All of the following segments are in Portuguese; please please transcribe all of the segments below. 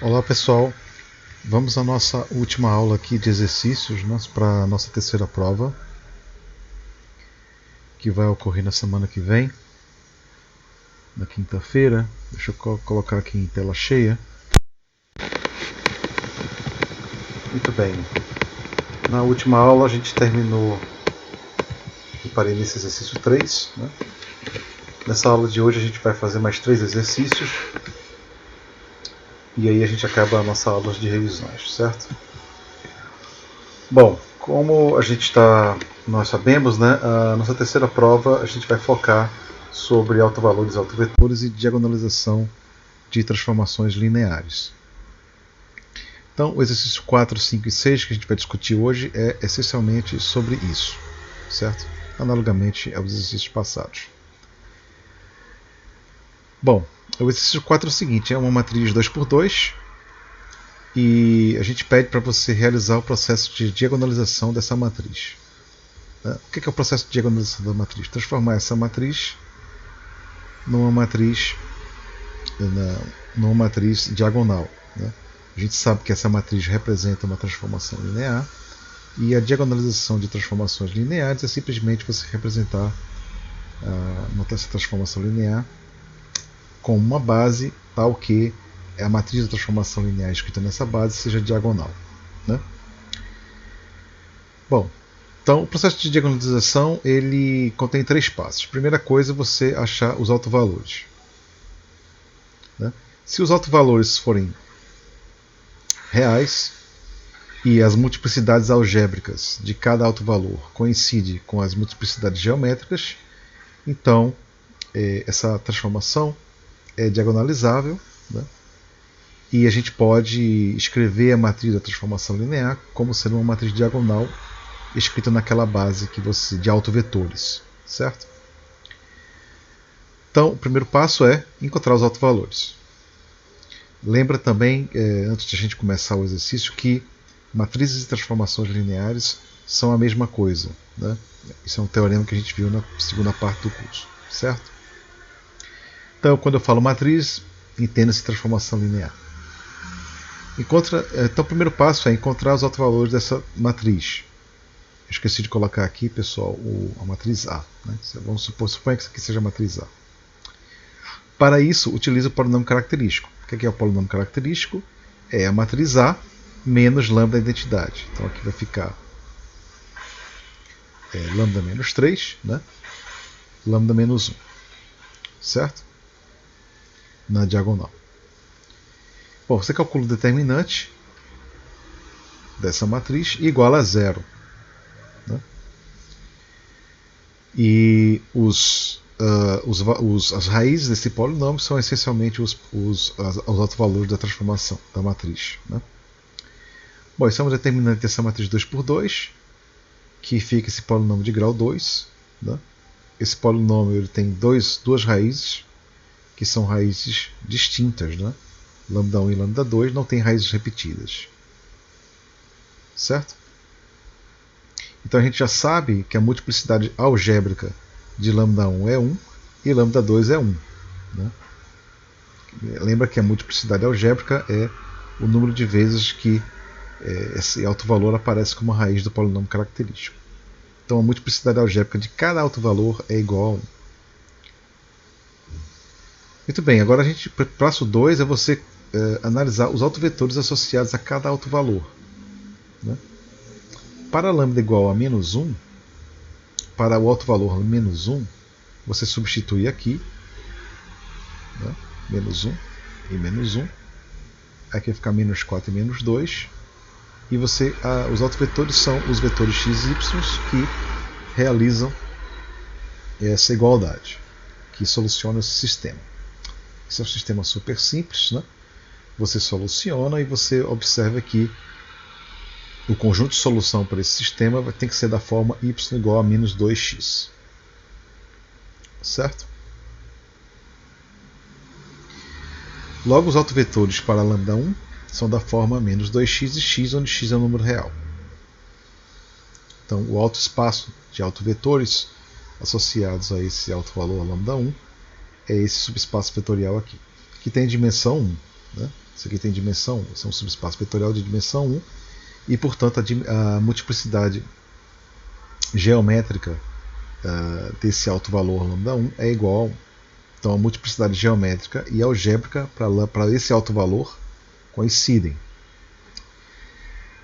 Olá pessoal, vamos à nossa última aula aqui de exercícios para a nossa terceira prova, que vai ocorrer na semana que vem, na quinta-feira. Deixa eu colocar aqui em tela cheia. Muito bem, na última aula a gente terminou e parei nesse exercício 3. Nessa aula de hoje a gente vai fazer mais 3 exercícios e aí a gente acaba a nossa aula de revisões, certo? Bom, como nós sabemos, a nossa terceira prova a gente vai focar sobre autovalores, autovetores e diagonalização de transformações lineares. Então, o exercício 4, 5 e 6 que a gente vai discutir hoje é essencialmente sobre isso, certo? Analogamente aos exercícios passados. Bom, o exercício 4 é o seguinte, é uma matriz 2x2 e a gente pede para você realizar o processo de diagonalização dessa matriz. O que é o processo de diagonalização da matriz? Transformar essa matriz numa matriz diagonal. A gente sabe que essa matriz representa uma transformação linear e a diagonalização de transformações lineares é simplesmente você representar essa transformação linear com uma base tal que a matriz da transformação linear escrita nessa base seja diagonal. Bom, então o processo de diagonalização ele contém 3 passos. Primeira coisa é você achar os autovalores. Se os autovalores forem reais e as multiplicidades algébricas de cada autovalor coincidem com as multiplicidades geométricas, então essa transformação é diagonalizável, e a gente pode escrever a matriz da transformação linear como sendo uma matriz diagonal escrita naquela base de autovetores, certo? Então, o primeiro passo é encontrar os autovalores. Lembra também, antes de a gente começar o exercício, que matrizes e transformações lineares são a mesma coisa. Isso é um teorema que a gente viu na segunda parte do curso, certo? Então, quando eu falo matriz, entenda-se transformação linear. Então, o primeiro passo é encontrar os autovalores dessa matriz. Eu esqueci de colocar aqui, pessoal, a matriz A. Vamos supor que isso aqui seja a matriz A. Para isso, utilize o polinômio característico. O que é o polinômio característico? É a matriz A menos lambda da identidade. Então aqui vai ficar lambda menos 3, lambda menos 1. Certo? Na diagonal. Bom, você calcula o determinante dessa matriz igual a 0. E as raízes desse polinômio são essencialmente os autovalores da transformação da matriz. Bom, esse é um determinante dessa matriz 2x2, que fica esse polinômio de grau 2. Esse polinômio ele tem duas raízes, que são raízes distintas. Lambda 1 e lambda 2 não tem raízes repetidas. Certo? Então a gente já sabe que a multiplicidade algébrica de lambda 1 é 1 e lambda 2 é 1. Lembra que a multiplicidade algébrica é o número de vezes que esse autovalor aparece como raiz do polinômio característico. Então a multiplicidade algébrica de cada autovalor é igual a 1. Muito bem, agora o passo 2 é você analisar os autovetores associados a cada autovalor. Para lambda igual a menos 1, para o autovalor menos 1, você substitui aqui, menos 1 e menos 1, aqui vai ficar menos 4 e menos 2, e os autovetores são os vetores x e y que realizam essa igualdade, que soluciona esse sistema. Esse é um sistema super simples, Você soluciona e você observa que o conjunto de solução para esse sistema tem que ser da forma y igual a menos 2x. Certo? Logo, os autovetores para lambda 1 são da forma menos 2x e x, onde x é um número real. Então, o autoespaço de autovetores associados a esse autovalor lambda 1 é esse subespaço vetorial aqui, que tem dimensão 1. Isso aqui tem dimensão 1, isso é um subespaço vetorial de dimensão 1, e portanto a multiplicidade geométrica desse alto valor λ1 é igual a 1. Então a multiplicidade geométrica e algébrica para esse alto valor coincidem.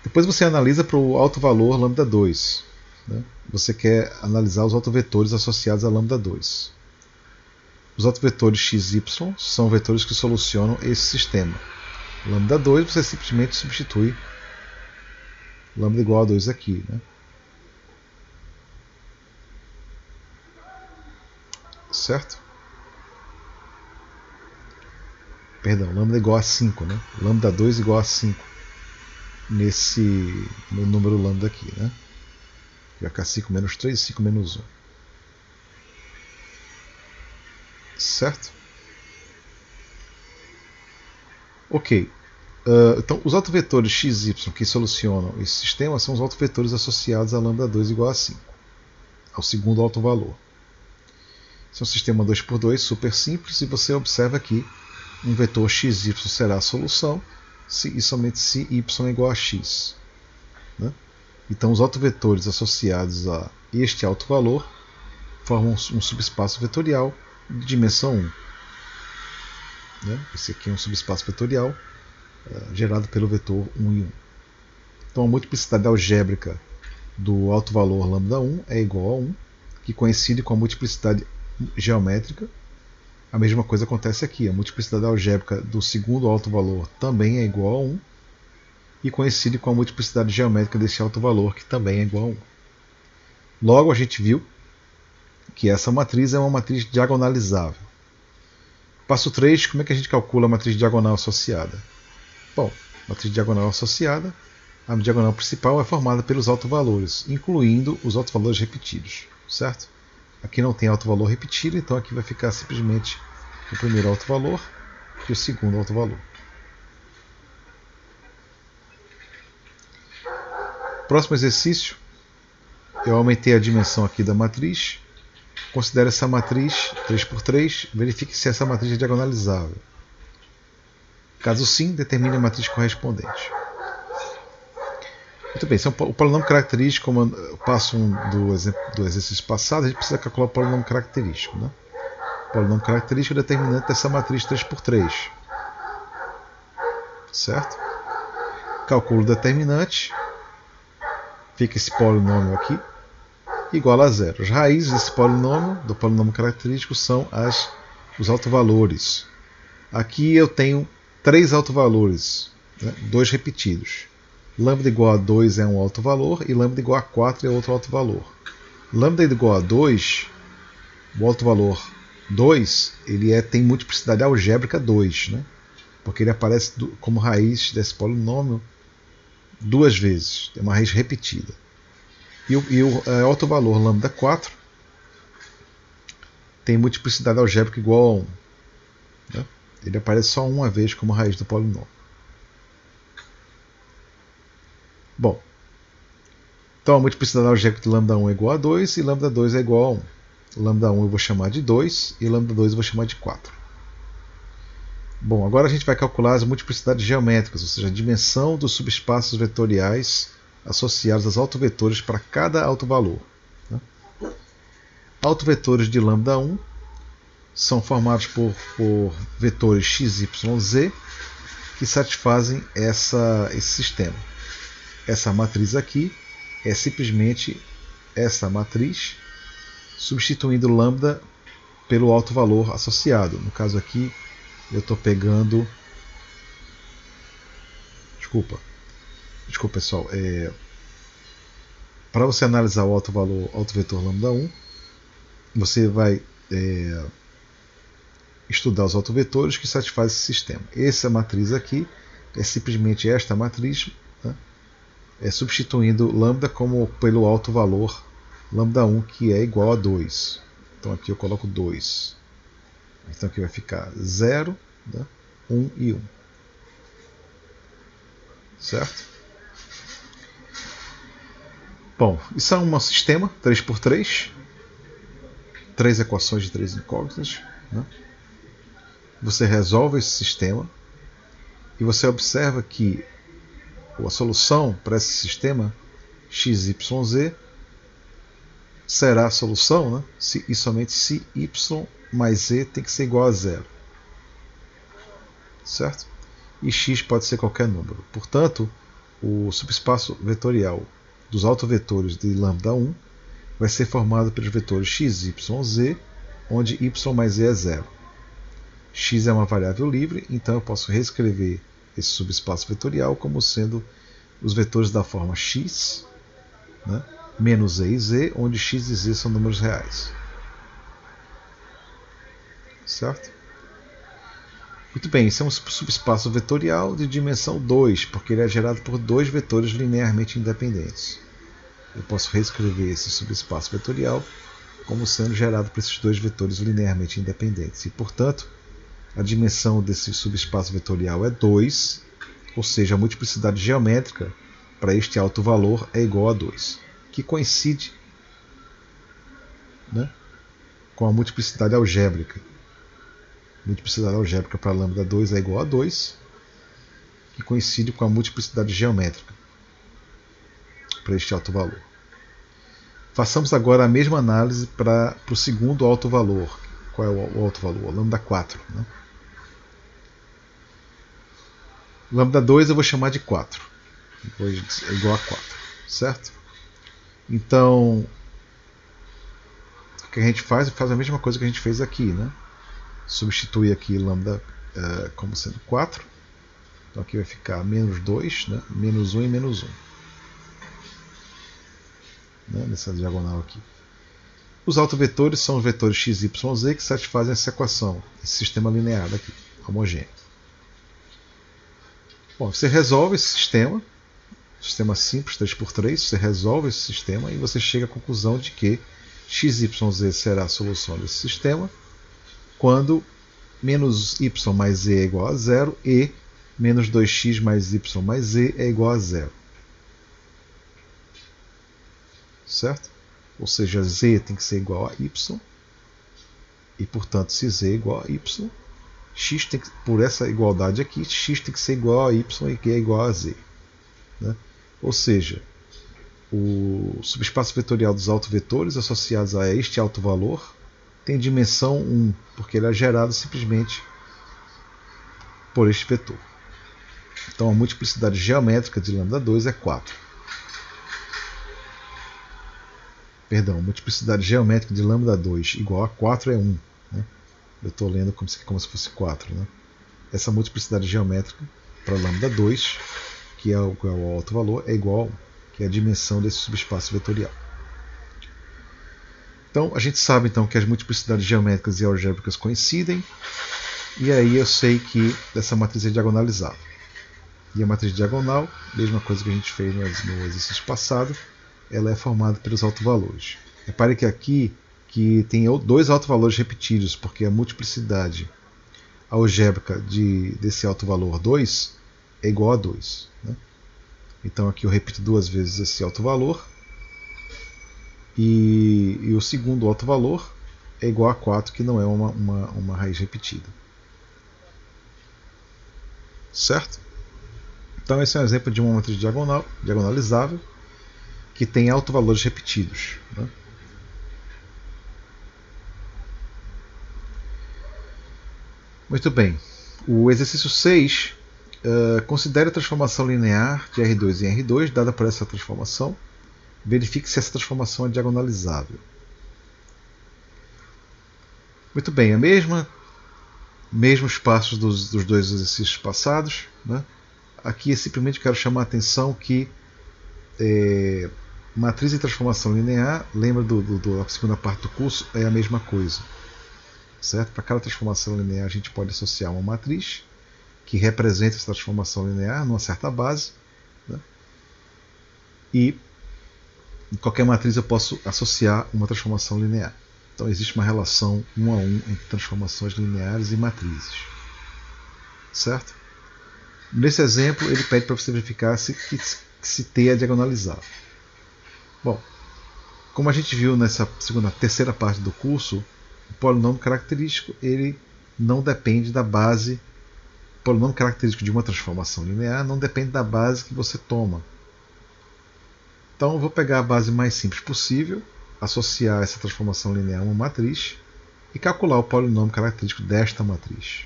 Depois você analisa para o alto valor λ2. Né? Você quer analisar os autovetores associados a λ2. Os autovetores x, y são vetores que solucionam esse sistema. λ2 você simplesmente substitui λ igual a 2 aqui. Né? Certo? Perdão, λ igual a 5. Né? λ2 igual a 5 no número λ aqui. Né? Vai ficar 5 menos 3 e 5 menos 1. Certo? Ok. Então, os autovetores x, y que solucionam esse sistema são os autovetores associados a λ2 igual a 5, ao segundo alto valor. Esse é um sistema 2×2 super simples e você observa que um vetor x, y será a solução e somente se y é igual a x. Né? Então, os autovetores associados a este alto valor formam um subespaço vetorial de dimensão 1. Né? Esse aqui é um subespaço vetorial gerado pelo vetor 1 e 1. Então a multiplicidade algébrica do alto valor λ1 é igual a 1, que coincide com a multiplicidade geométrica. A mesma coisa acontece aqui, a multiplicidade algébrica do segundo alto valor também é igual a 1, e coincide com a multiplicidade geométrica desse alto valor, que também é igual a 1. Logo a gente viu que essa matriz é uma matriz diagonalizável. Passo 3, como é que a gente calcula a matriz diagonal associada? Bom, matriz diagonal associada, a diagonal principal é formada pelos autovalores, incluindo os autovalores repetidos, certo? Aqui não tem autovalor repetido, então aqui vai ficar simplesmente o primeiro autovalor e o segundo autovalor. Próximo exercício, eu aumentei a dimensão aqui da matriz. Considere essa matriz 3×3, verifique se essa matriz é diagonalizável. Caso sim, determine a matriz correspondente. Muito bem, esse é o polinômio característico, como eu passo do exercício passado, a gente precisa calcular o polinômio característico. Né? O polinômio característico é o determinante dessa matriz 3×3. Certo? Calculo o determinante, fica esse polinômio aqui, igual a 0. As raízes desse polinômio, do polinômio característico, são os autovalores. Aqui eu tenho 3 autovalores, né? 2 repetidos. Λ igual a 2 é um autovalor e λ igual a 4 é outro autovalor. Λ igual a 2, o autovalor 2, ele tem multiplicidade algébrica 2, né? Porque ele aparece como raiz desse polinômio 2 vezes, é uma raiz repetida. E o autovalor λ4 tem multiplicidade algébrica igual a 1. Né? Ele aparece só uma vez como raiz do polinômio. Bom, então a multiplicidade algébrica de λ1 é igual a 2 e λ2 é igual a 1. λ1 eu vou chamar de 2 e λ2 eu vou chamar de 4. Bom, agora a gente vai calcular as multiplicidades geométricas, ou seja, a dimensão dos subespaços vetoriais associados aos autovetores para cada autovalor. Né? Autovetores de λ1 são formados por vetores x, y, z que satisfazem esse sistema. Essa matriz aqui é simplesmente essa matriz substituindo λ pelo alto valor associado. No caso aqui eu estou pegando... Desculpa pessoal, para você analisar o alto vetor λ1, você vai estudar os autovetores que satisfazem esse sistema. Essa matriz aqui é simplesmente esta matriz, né, substituindo λ pelo alto valor λ1, que é igual a 2. Então aqui eu coloco 2. Então aqui vai ficar 0, né, 1 e 1. Certo? Bom, isso é um sistema 3×3. 3 equações de 3 incógnitas. Né? Você resolve esse sistema E você observa que a solução para esse sistema XYZ será a solução, né? E somente se y mais z tem que ser igual a zero. Certo? E x pode ser qualquer número. Portanto, o subespaço vetorial dos autovetores de λ1 vai ser formado pelos vetores x, y, z, onde y mais z é zero. X é uma variável livre, então eu posso reescrever esse subespaço vetorial como sendo os vetores da forma x, né, menos e e z, onde x e z são números reais. Certo? Muito bem, esse é um subespaço vetorial de dimensão 2, porque ele é gerado por dois vetores linearmente independentes. Eu posso reescrever esse subespaço vetorial como sendo gerado por esses dois vetores linearmente independentes. E, portanto, a dimensão desse subespaço vetorial é 2, ou seja, a multiplicidade geométrica para este alto valor é igual a 2, que coincide, né, com a multiplicidade algébrica. A multiplicidade algébrica para λ2 é igual a 2, que coincide com a multiplicidade geométrica para este alto valor. Façamos agora a mesma análise para o segundo alto valor. Qual é o alto valor? λ4. Né? λ2 eu vou chamar de 4. É igual a 4. Certo? Então, o que a gente faz? Faz a mesma coisa que a gente fez aqui. Né? Substitui aqui λ como sendo 4. Então aqui vai ficar menos 2, né? Menos 1 e menos 1. Né? Nessa diagonal aqui. Os autovetores são os vetores x, y, z que satisfazem essa equação, esse sistema linear daqui, homogêneo. Bom, você resolve esse sistema simples, 3×3, você resolve esse sistema e você chega à conclusão de que x, y, z será a solução desse sistema quando menos y mais z é igual a 0 e menos 2x mais y mais z é igual a 0. Certo? Ou seja, z tem que ser igual a y, e portanto, se z é igual a y, x tem que, por essa igualdade aqui, x tem que ser igual a y e que é igual a z. Né? Ou seja, o subespaço vetorial dos autovetores associados a este alto valor tem dimensão 1, porque ele é gerado simplesmente por este vetor. Então a multiplicidade geométrica de λ2 é 4. Perdão, multiplicidade geométrica de lambda2 igual a 4 é 1. Né? Eu estou lendo como se fosse 4. Né? Essa multiplicidade geométrica para lambda2, que é o alto valor, é igual a 1, que é a dimensão desse subespaço vetorial. Então, a gente sabe então que as multiplicidades geométricas e algébricas coincidem, e aí eu sei que essa matriz é diagonalizável. E a matriz diagonal, mesma coisa que a gente fez no exercício passado, ela é formada pelos autovalores. Repare que aqui que tem dois autovalores repetidos, porque a multiplicidade algébrica desse autovalor 2 é igual a 2. Né? Então aqui eu repito duas vezes esse autovalor, e o segundo autovalor é igual a 4, que não é uma raiz repetida. Certo? Então esse é um exemplo de uma matriz diagonalizável, que tem autovalores repetidos. Né? Muito bem. O exercício 6 considere a transformação linear de R2 em R2 dada por essa transformação. Verifique se essa transformação é diagonalizável. Muito bem, mesmos passos dos dois exercícios passados. Né? Aqui eu simplesmente quero chamar a atenção que matriz de transformação linear, lembra da segunda parte do curso, é a mesma coisa. Certo? Para cada transformação linear a gente pode associar uma matriz que representa essa transformação linear numa certa base. Né? E em qualquer matriz eu posso associar uma transformação linear. Então existe uma relação 1 a 1 entre transformações lineares e matrizes. Certo? Nesse exemplo ele pede para você verificar se T é diagonalizável. Bom, como a gente viu nessa terceira parte do curso, o polinômio característico ele não depende da base polinômio característico de uma transformação linear não depende da base que você toma. Então eu vou pegar a base mais simples possível, associar essa transformação linear a uma matriz e calcular o polinômio característico desta matriz.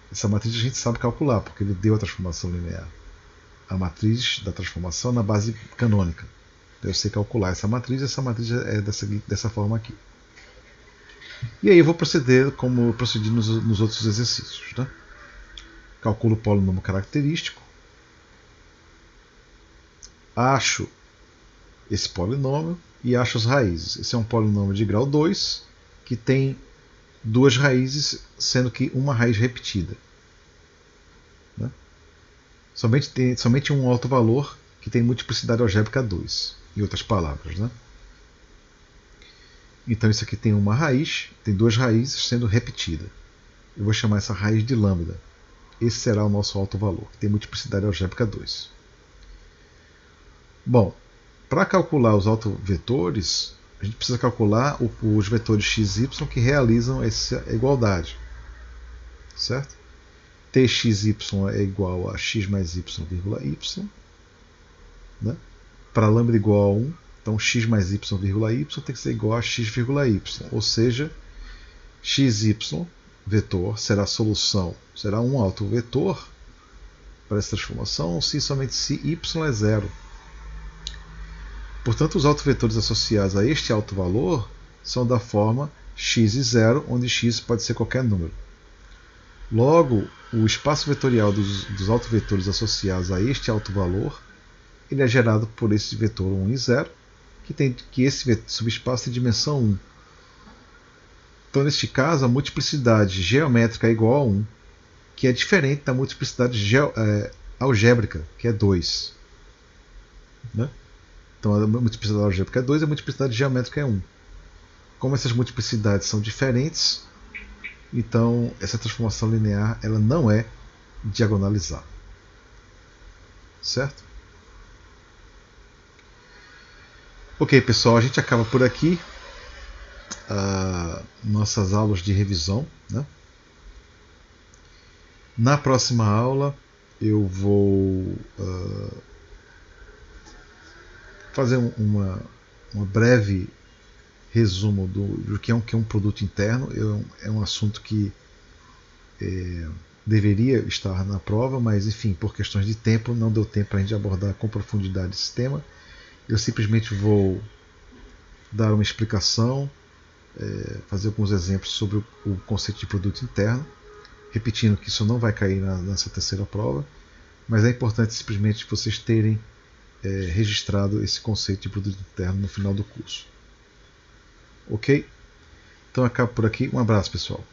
Essa matriz a gente sabe calcular, porque ele deu a transformação linear. A matriz da transformação na base canônica. Eu sei calcular essa matriz é dessa forma aqui. E aí eu vou proceder como eu procedi nos outros exercícios. Né? Calculo o polinômio característico. Acho esse polinômio e acho as raízes. Esse é um polinômio de grau 2, que tem duas raízes, sendo que uma raiz repetida. Né? Somente um alto valor que tem multiplicidade algébrica 2, em outras palavras. Né? Então isso aqui tem uma raiz, tem duas raízes sendo repetida. Eu vou chamar essa raiz de lambda. Esse será o nosso alto valor, que tem multiplicidade algébrica 2. Bom, para calcular os autovetores, a gente precisa calcular os vetores x e y que realizam essa igualdade. Certo? Txy é igual a x mais y, vírgula y. Né? Para lambda igual a 1, então x mais y, vírgula y tem que ser igual a x, vírgula y. Ou seja, xy, vetor, será a solução, será um autovetor para essa transformação somente se y é zero. Portanto, os autovetores associados a este alto valor são da forma x e 0, onde x pode ser qualquer número. Logo, o espaço vetorial dos autovetores associados a este alto valor ele é gerado por esse vetor 1 e 0, que esse subespaço tem dimensão 1. Então, neste caso, a multiplicidade geométrica é igual a 1, que é diferente da multiplicidade algébrica, que é 2. Né? Então a multiplicidade algébrica é 2 e a multiplicidade geométrica é 1. Como essas multiplicidades são diferentes, então essa transformação linear ela não é diagonalizada. Certo? Ok, pessoal, a gente acaba por aqui nossas aulas de revisão. Né? Na próxima aula eu vou fazer uma breve resumo do que é um produto interno. É um assunto que deveria estar na prova, mas enfim, por questões de tempo, não deu tempo para a gente abordar com profundidade esse tema. Eu simplesmente vou dar uma explicação, fazer alguns exemplos sobre o conceito de produto interno, repetindo que isso não vai cair nessa terceira prova, mas é importante simplesmente vocês terem registrado esse conceito de produto interno no final do curso. Ok? Então acabo por aqui. Um abraço, pessoal.